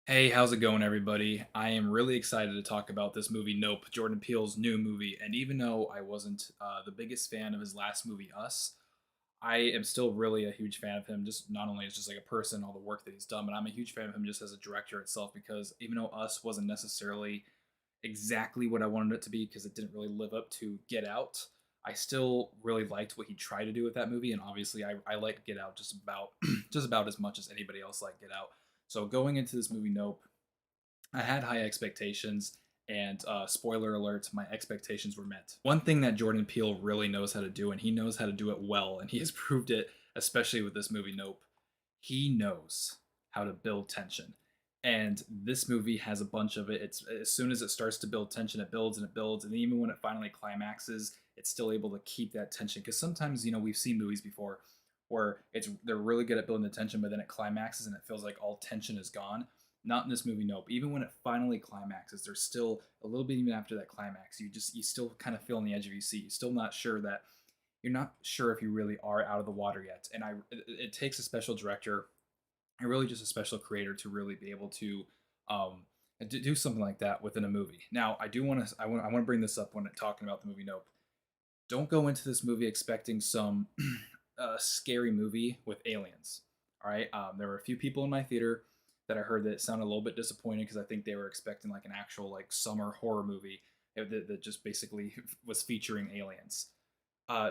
Hey, how's it going, everybody? I am really excited to talk about this movie, Nope, Jordan Peele's new movie. And even though I wasn't the biggest fan of his last movie, Us, I am still really a huge fan of him. Just not only as just like a person, all the work that he's done, but I'm a huge fan of him just as a director itself. Because even though Us wasn't necessarily exactly what I wanted it to be, because it didn't really live up to Get Out, I still really liked what he tried to do with that movie. And obviously, I like Get Out just about just about as much as anybody else liked Get Out. So going into this movie, Nope, I had high expectations, and spoiler alert, my expectations were met. One thing that Jordan Peele really knows how to do, and he knows how to do it well, and he has proved it, especially with this movie, Nope. He knows how to build tension. And this movie has a bunch of it. It's as soon as it starts to build tension, it builds and it builds, and even when it finally climaxes, it's still able to keep that tension. Because sometimes, we've seen movies before where they're really good at building the tension, but then it climaxes and it feels like all tension is gone. Not in this movie, nope. Even when it finally climaxes, there's still a little bit even after that climax. You still kind of feel on the edge of your seat. You're still not sure that you're not sure if you really are out of the water yet. And it takes a special director and really just a special creator to really be able to do something like that within a movie. Now, I want to bring this up when talking about the movie Nope. Don't go into this movie expecting some scary movie with aliens. All right, there were a few people in my theater that I heard that sounded a little bit disappointed because I think they were expecting like an actual like summer horror movie that just basically was featuring aliens.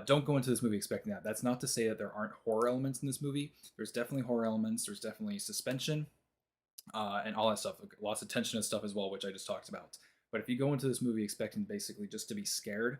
Don't go into this movie expecting that. That's not to say that there aren't horror elements in this movie. There's definitely horror elements. There's definitely suspension and all that stuff. Lots of tension and stuff as well, which I just talked about. But if you go into this movie expecting basically just to be scared,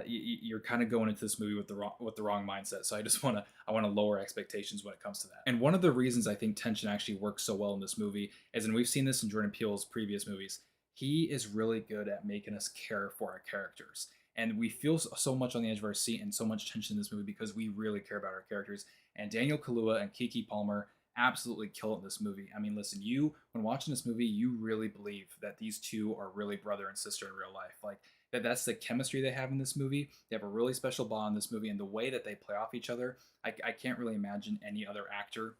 you're kind of going into this movie with the wrong mindset. So I want to lower expectations when it comes to that. And one of the reasons I think tension actually works so well in this movie is, and we've seen this in Jordan Peele's previous movies, he is really good at making us care for our characters. And we feel so much on the edge of our seat and so much tension in this movie because we really care about our characters. And Daniel Kaluuya and Kiki Palmer absolutely kill it in this movie. I mean, listen, when watching this movie, you really believe that these two are really brother and sister in real life. Like that's the chemistry they have in this movie. They have a really special bond in this movie, and the way that they play off each other, I can't really imagine any other actors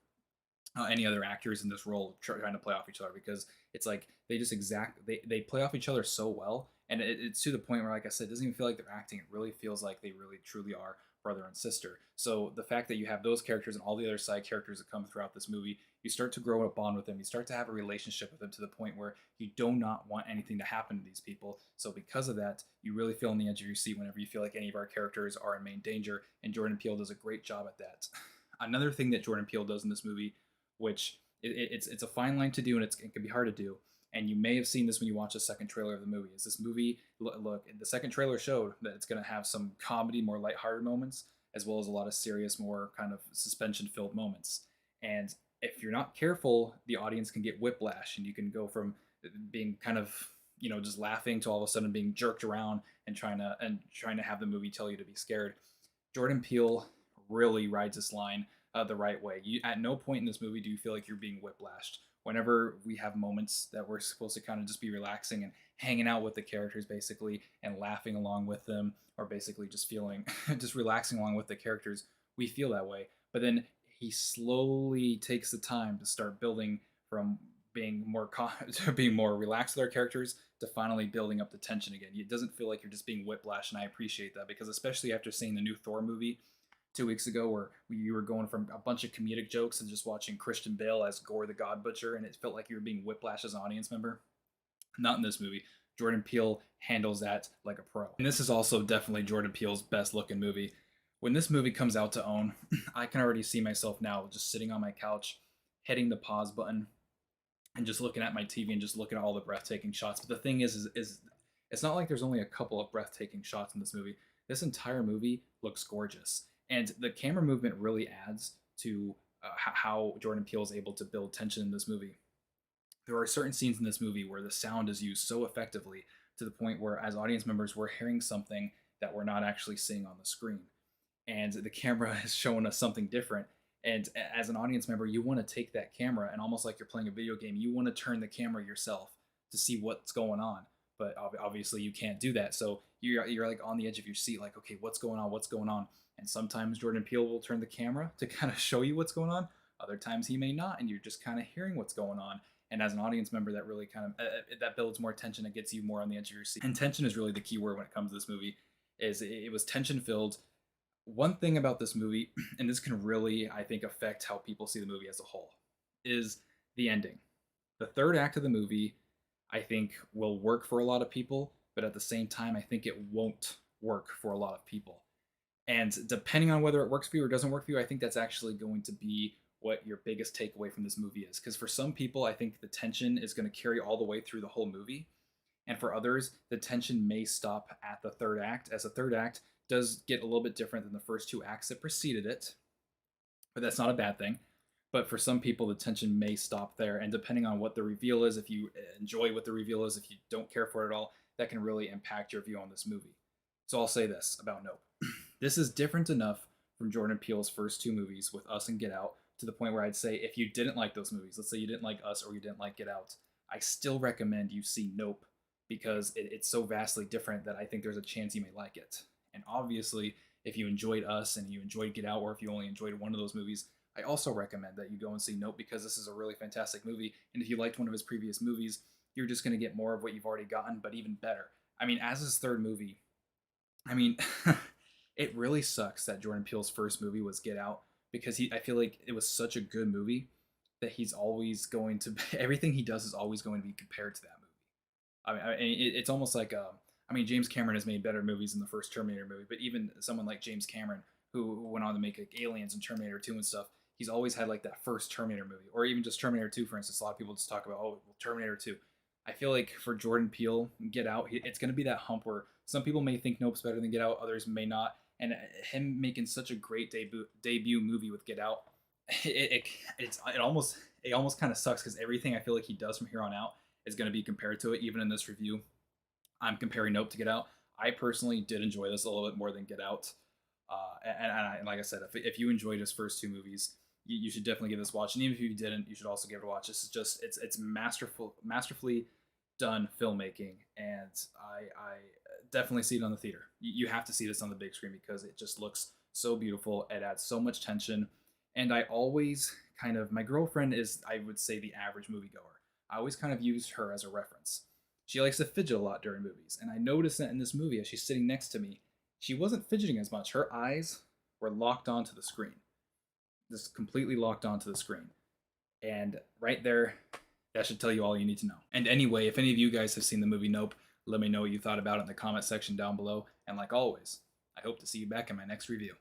in this role trying to play off each other because it's like they play off each other so well, and it's to the point where, like I said, it doesn't even feel like they're acting. It really feels like they really truly are brother and sister. So the fact that you have those characters and all the other side characters that come throughout this movie, you start to grow a bond with them. You start to have a relationship with them to the point where you do not want anything to happen to these people. So because of that, you really feel on the edge of your seat whenever you feel like any of our characters are in main danger, and Jordan Peele does a great job at that. Another thing that Jordan Peele does in this movie, which it's a fine line to do, and it can be hard to do. And you may have seen this when you watch the second trailer of the movie. Is this movie look? The second trailer showed that it's going to have some comedy, more lighthearted moments, as well as a lot of serious, more kind of suspension-filled moments. And if you're not careful, the audience can get whiplash, and you can go from being kind of just laughing to all of a sudden being jerked around and trying to have the movie tell you to be scared. Jordan Peele really rides this line the right way. At no point in this movie do you feel like you're being whiplashed. Whenever we have moments that we're supposed to kind of just be relaxing and hanging out with the characters basically and laughing along with them, or basically just feeling just relaxing along with the characters, we feel that way. But then he slowly takes the time to start building from being to being more relaxed with our characters to finally building up the tension again. It doesn't feel like you're just being whiplashed, and I appreciate that because especially after seeing the new Thor movie 2 weeks ago, where you were going from a bunch of comedic jokes and just watching Christian Bale as Gore the God Butcher, and it felt like you were being whiplashed as an audience member. Not in this movie. Jordan Peele handles that like a pro. And this is also definitely Jordan Peele's best looking movie. When this movie comes out to own, I can already see myself now just sitting on my couch, hitting the pause button, and just looking at my TV and just looking at all the breathtaking shots. But the thing is it's not like there's only a couple of breathtaking shots in this movie. This entire movie looks gorgeous, and the camera movement really adds to how Jordan Peele is able to build tension in this movie. There are certain scenes in this movie where the sound is used so effectively to the point where, as audience members, we're hearing something that we're not actually seeing on the screen, and the camera is showing us something different. And as an audience member, you want to take that camera and, almost like you're playing a video game, you want to turn the camera yourself to see what's going on. But obviously, you can't do that. So you're like on the edge of your seat, like, okay, what's going on? What's going on? And sometimes Jordan Peele will turn the camera to kind of show you what's going on. Other times he may not, and you're just kind of hearing what's going on. And as an audience member, that really kind of that builds more tension. It gets you more on the edge of your seat. And tension is really the key word when it comes to this movie. Is it was tension filled. One thing about this movie, and this can really, I think, affect how people see the movie as a whole, is the ending. The third act of the movie, I think, will work for a lot of people, but at the same time, I think it won't work for a lot of people. And depending on whether it works for you or doesn't work for you, I think that's actually going to be what your biggest takeaway from this movie is. Because for some people, I think the tension is going to carry all the way through the whole movie. And for others, the tension may stop at the third act, as the third act does get a little bit different than the first two acts that preceded it. But that's not a bad thing. But for some people, the tension may stop there. And depending on what the reveal is, if you enjoy what the reveal is, if you don't care for it at all, that can really impact your view on this movie. So I'll say this about Nope. This is different enough from Jordan Peele's first two movies with Us and Get Out to the point where I'd say if you didn't like those movies, let's say you didn't like Us or you didn't like Get Out, I still recommend you see Nope because it's so vastly different that I think there's a chance you may like it. And obviously, if you enjoyed Us and you enjoyed Get Out, or if you only enjoyed one of those movies, I also recommend that you go and see Nope because this is a really fantastic movie. And if you liked one of his previous movies, you're just going to get more of what you've already gotten, but even better. I mean, as his third movie, I mean, it really sucks that Jordan Peele's first movie was Get Out because I feel like it was such a good movie that he's always going to everything he does is always going to be compared to that movie. It's almost like I mean, James Cameron has made better movies than the first Terminator movie, but even someone like James Cameron, who went on to make like Aliens and Terminator 2 and stuff, he's always had like that first Terminator movie, or even just Terminator 2, for instance. A lot of people just talk about, oh, well, Terminator 2. I feel like for Jordan Peele, Get Out, it's going to be that hump where some people may think Nope's better than Get Out, others may not. And him making such a great debut movie with Get Out, it almost kind of sucks because everything I feel like he does from here on out is going to be compared to it. Even in this review, I'm comparing Nope to Get Out. I personally did enjoy this a little bit more than Get Out. And like I said, if you enjoyed his first two movies, you should definitely give this a watch. And even if you didn't, you should also give it a watch. This is just it's masterfully done filmmaking, and I definitely see it on the theater. You have to see this on the big screen because it just looks so beautiful. It adds so much tension, and I always kind of my girlfriend is, I would say, the average moviegoer. I always kind of use her as a reference. She likes to fidget a lot during movies, and I noticed that in this movie, as she's sitting next to me, she wasn't fidgeting as much. Her eyes were locked onto the screen, just completely locked onto the screen. And right there, that should tell you all you need to know. And anyway, if any of you guys have seen the movie Nope, let me know what you thought about it in the comment section down below. And like always, I hope to see you back in my next review.